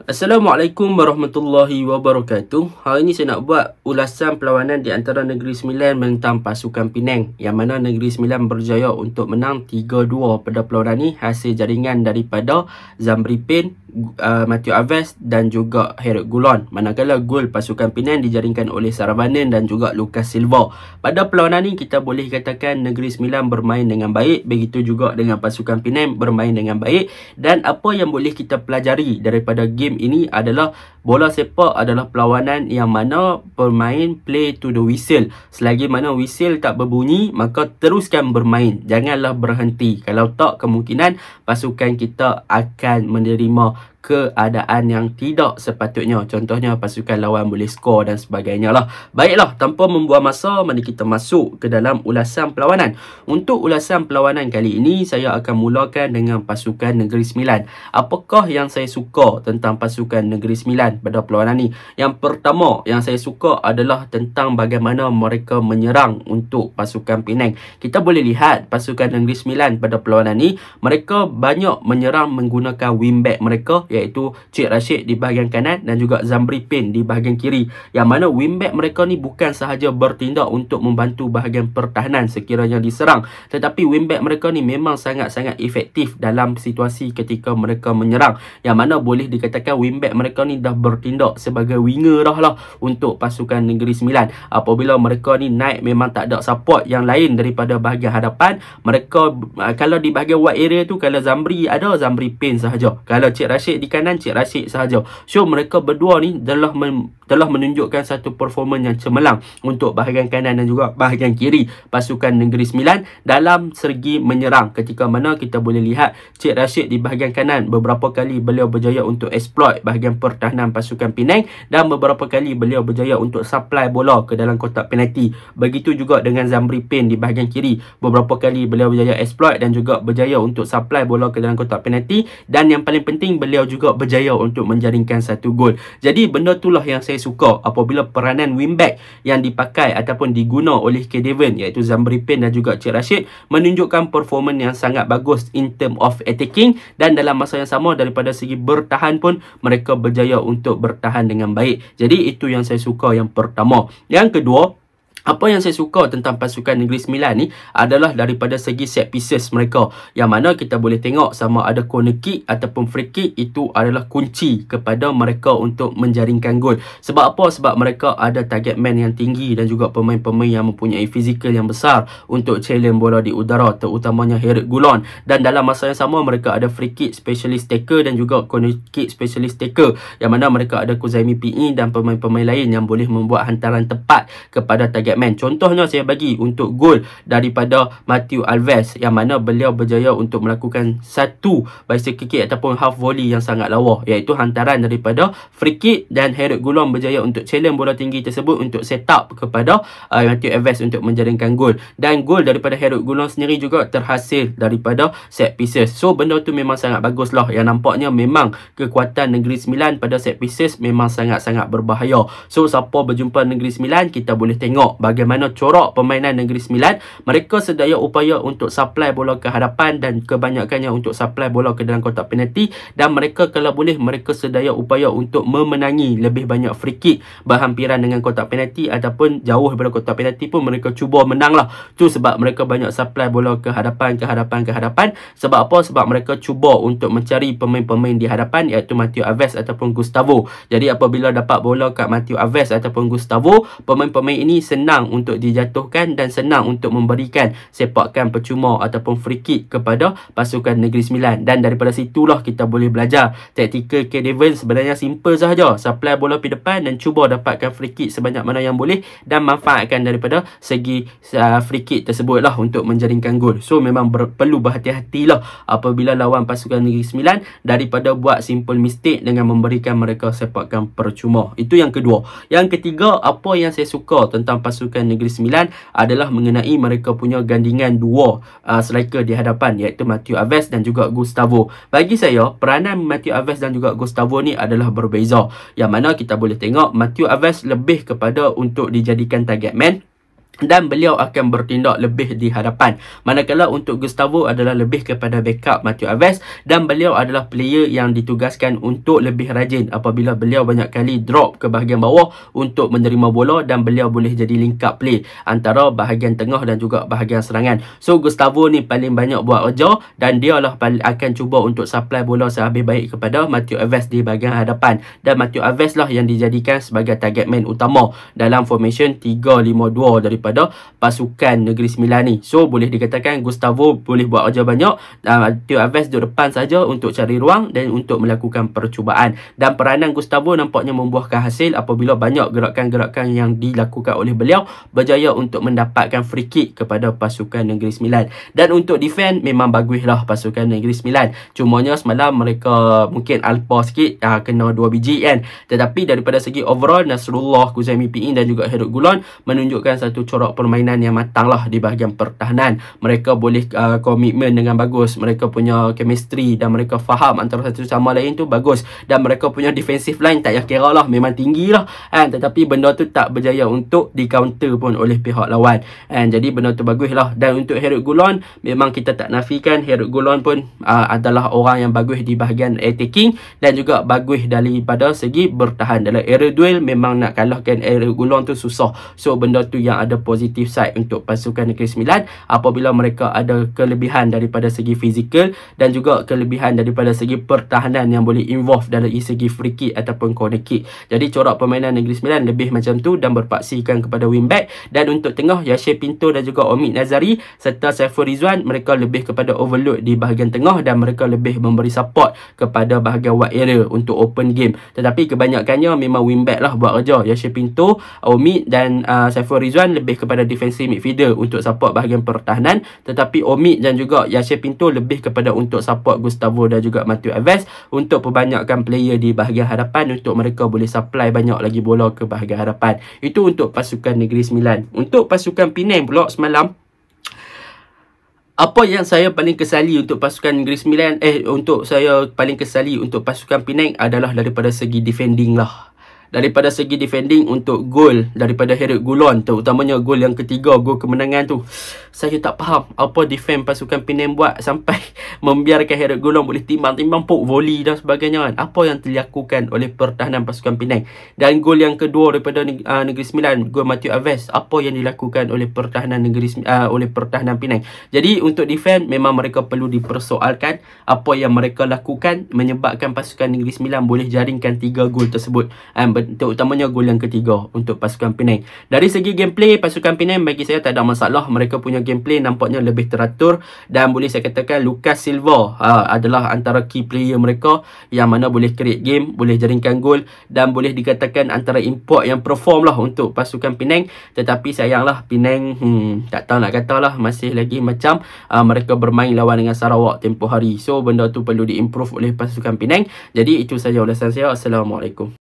Assalamualaikum warahmatullahi wabarakatuh. Hari ini saya nak buat ulasan perlawanan di antara Negeri Sembilan menentang pasukan Penang, yang mana Negeri Sembilan berjaya untuk menang 3-2 pada perlawanan ini hasil jaringan daripada Zamri Pen, Matthew Alves dan juga Harold Goulon. Manakala gol pasukan Penang dijaringkan oleh Saravanan dan juga Lucas Silva. Pada perlawanan ini kita boleh katakan Negeri Sembilan bermain dengan baik, begitu juga dengan pasukan Penang bermain dengan baik. Dan apa yang boleh kita pelajari daripada game ini adalah bola sepak adalah perlawanan yang mana pemain play to the whistle. Selagi mana whistle tak berbunyi, maka teruskan bermain, janganlah berhenti. Kalau tak, kemungkinan pasukan kita akan menerima keadaan yang tidak sepatutnya. Contohnya pasukan lawan boleh skor dan sebagainya lah. Baiklah, tanpa membuang masa, mari kita masuk ke dalam ulasan perlawanan. Untuk ulasan perlawanan kali ini, saya akan mulakan dengan pasukan Negeri Sembilan. Apakah yang saya suka tentang pasukan Negeri Sembilan pada perlawanan ini? Yang pertama yang saya suka adalah tentang bagaimana mereka menyerang untuk pasukan Penang. Kita boleh lihat pasukan Negeri Sembilan pada perlawanan ini, mereka banyak menyerang menggunakan wingback mereka, iaitu Cik Rashid di bahagian kanan dan juga Zamri Pen di bahagian kiri. Yang mana wingback mereka ni bukan sahaja bertindak untuk membantu bahagian pertahanan sekiranya diserang, tetapi wingback mereka ni memang sangat-sangat efektif dalam situasi ketika mereka menyerang. Yang mana boleh dikatakan wingback mereka ni dah bertindak sebagai winger dah lah untuk pasukan Negeri Sembilan. Apabila mereka ni naik, memang tak ada support yang lain daripada bahagian hadapan. Mereka kalau di bahagian wide area tu, kalau Zamri ada, Zamri Pen sahaja. Kalau Cik Rashid di kanan, Cik Rashid sahaja. So mereka berdua ni telah menunjukkan satu performa yang cemerlang untuk bahagian kanan dan juga bahagian kiri pasukan Negeri Sembilan dalam segi menyerang. Ketika mana kita boleh lihat Cik Rashid di bahagian kanan, beberapa kali beliau berjaya untuk exploit bahagian pertahanan pasukan Penang dan beberapa kali beliau berjaya untuk supply bola ke dalam kotak penalti. Begitu juga dengan Zamri Pen di bahagian kiri, beberapa kali beliau berjaya exploit dan juga berjaya untuk supply bola ke dalam kotak penalti, dan yang paling penting beliau juga berjaya untuk menjaringkan satu gol. Jadi benda itulah yang saya suka apabila peranan wingback yang dipakai ataupun diguna oleh K. Devon, iaitu Zamri Pen dan juga Cik Rashid, menunjukkan performa yang sangat bagus in term of attacking, dan dalam masa yang sama daripada segi bertahan pun mereka berjaya untuk bertahan dengan baik. Jadi itu yang saya suka yang pertama. Yang kedua, apa yang saya suka tentang pasukan Negeri Sembilan ni adalah daripada segi set pieces mereka, yang mana kita boleh tengok sama ada corner kick ataupun free kick itu adalah kunci kepada mereka untuk menjaringkan gol. Sebab apa? Sebab mereka ada target man yang tinggi dan juga pemain-pemain yang mempunyai fizikal yang besar untuk challenge bola di udara, terutamanya Harold Goulon. Dan dalam masa yang sama mereka ada free kick specialist taker dan juga corner kick specialist taker, yang mana mereka ada Kuzaimi PE dan pemain-pemain lain yang boleh membuat hantaran tepat kepada target man. Contohnya saya bagi untuk gol daripada Matthew Alves, yang mana beliau berjaya untuk melakukan satu bicycle kick ataupun half volley yang sangat lawa, iaitu hantaran daripada free kick, dan Harold Goulon berjaya untuk challenge bola tinggi tersebut untuk set up kepada Matthew Alves untuk menjaringkan gol. Dan gol daripada Harold Goulon sendiri juga terhasil daripada set pieces. So benda tu memang sangat bagus lah, yang nampaknya memang kekuatan Negeri Sembilan pada set pieces memang sangat-sangat berbahaya. So siapa berjumpa Negeri Sembilan, kita boleh tengok bagaimana corak permainan Negeri Sembilan. Mereka sedaya upaya untuk supply bola ke hadapan dan kebanyakannya untuk supply bola ke dalam kotak penalti, dan mereka kalau boleh mereka sedaya upaya untuk memenangi lebih banyak free kick berhampiran dengan kotak penalti ataupun jauh daripada kotak penalti pun mereka cuba menang lah. Tu sebab mereka banyak supply bola ke hadapan. Sebab apa? Sebab mereka cuba untuk mencari pemain-pemain di hadapan, iaitu Matthew Alves ataupun Gustavo. Jadi apabila dapat bola kat Matthew Alves ataupun Gustavo, pemain-pemain ini senang untuk dijatuhkan dan senang untuk memberikan sepakan percuma ataupun free kick kepada pasukan Negeri Sembilan. Dan daripada situlah kita boleh belajar taktikal K. Devon sebenarnya simple sahaja, supply bola pergi depan dan cuba dapatkan free kick sebanyak mana yang boleh dan manfaatkan daripada segi free kick tersebut lah untuk menjaringkan gol. So memang perlu berhati-hatilah apabila lawan pasukan Negeri Sembilan daripada buat simple mistake dengan memberikan mereka sepakan percuma. Itu yang kedua. Yang ketiga, apa yang saya suka tentang pasukan Negeri Sembilan adalah mengenai mereka punya gandingan dua striker di hadapan, iaitu Matthew Alves dan juga Gustavo. Bagi saya, peranan Matthew Alves dan juga Gustavo ni adalah berbeza, yang mana kita boleh tengok Matthew Alves lebih kepada untuk dijadikan target man, dan beliau akan bertindak lebih di hadapan. Manakala untuk Gustavo adalah lebih kepada backup Mateo Alves, dan beliau adalah player yang ditugaskan untuk lebih rajin apabila beliau banyak kali drop ke bahagian bawah untuk menerima bola, dan beliau boleh jadi link up play antara bahagian tengah dan juga bahagian serangan. So Gustavo ni paling banyak buat kerja, dan dia lah akan cuba untuk supply bola sehabis baik kepada Mateo Alves di bahagian hadapan, dan Mateo Alves lah yang dijadikan sebagai target man utama dalam formation 3-5-2 daripada pasukan Negeri Sembilan ni. So boleh dikatakan Gustavo boleh buat kerja banyak, Mateo Alves duduk depan saja untuk cari ruang dan untuk melakukan percubaan, dan peranan Gustavo nampaknya membuahkan hasil apabila banyak gerakan-gerakan yang dilakukan oleh beliau berjaya untuk mendapatkan free kick kepada pasukan Negeri Sembilan. Dan untuk defend memang baguslah pasukan Negeri Sembilan, cumanya semalam mereka mungkin alpa sikit, kena 2 biji kan, tetapi daripada segi overall Nasrullah, Kuzaimi Piing dan juga Herod Gulon menunjukkan satu corak permainan yang matang lah di bahagian pertahanan. Mereka boleh komitmen dengan bagus, mereka punya chemistry dan mereka faham antara satu sama lain tu bagus, dan mereka punya defensive line tak payah kira lah, memang tinggi lah kan, tetapi benda tu tak berjaya untuk di counter pun oleh pihak lawan kan. Jadi benda tu bagus lah. Dan untuk Herod Gulon, memang kita tak nafikan Herod Gulon pun adalah orang yang bagus di bahagian attacking dan juga bagus daripada segi bertahan. Dalam era duel memang nak kalahkan Herod Gulon tu susah. So benda tu yang ada positif side untuk pasukan Negeri Sembilan apabila mereka ada kelebihan daripada segi fizikal dan juga kelebihan daripada segi pertahanan yang boleh involve dalam segi free kick ataupun corner kick. Jadi corak permainan Negeri Sembilan lebih macam tu dan berpaksikan kepada wingback. Dan untuk tengah, Yasir Pinto dan juga Omid Nazari serta Saiful Rizwan, mereka lebih kepada overload di bahagian tengah dan mereka lebih memberi support kepada bahagian wide area untuk open game. Tetapi kebanyakannya memang wingback lah buat kerja. Yasir Pinto, Omid dan Saiful Rizwan lebih kepada defensive midfielder untuk support bahagian pertahanan, tetapi Omid dan juga Yasir Pinto lebih kepada untuk support Gustavo dan juga Mateo Alves untuk perbanyakkan player di bahagian hadapan untuk mereka boleh supply banyak lagi bola ke bahagian hadapan. Itu untuk pasukan Negeri Sembilan. Untuk pasukan Penang pula semalam, apa yang saya paling kesali untuk pasukan Negeri Sembilan, untuk saya paling kesali untuk pasukan Penang adalah daripada segi defending lah. Daripada segi defending, untuk gol daripada Herod Gulon, terutamanya gol yang ketiga, gol kemenangan tu, saya tak faham apa defend pasukan Penang buat sampai membiarkan Herod Gulon boleh timbang-timbang pok volley dan sebagainya kan. Apa yang dilakukan oleh pertahanan pasukan Penang. Dan gol yang kedua daripada Negeri Sembilan, gol Mateo Alves, apa yang dilakukan oleh pertahanan oleh pertahanan Penang. Jadi untuk defend memang mereka perlu dipersoalkan apa yang mereka lakukan menyebabkan pasukan Negeri Sembilan boleh jaringkan 3 gol tersebut, terutamanya gol yang ketiga untuk pasukan Penang. Dari segi gameplay, pasukan Penang bagi saya tak ada masalah. Mereka punya gameplay nampaknya lebih teratur dan boleh saya katakan Lucas Silva adalah antara key player mereka yang mana boleh create game, boleh jaringkan gol dan boleh dikatakan antara import yang perform lah untuk pasukan Penang. Tetapi sayanglah Penang tak tahu nak kata lah, masih lagi macam mereka bermain lawan dengan Sarawak tempoh hari. So benda tu perlu diimprove oleh pasukan Penang. Jadi itu saja ulasan saya. Assalamualaikum.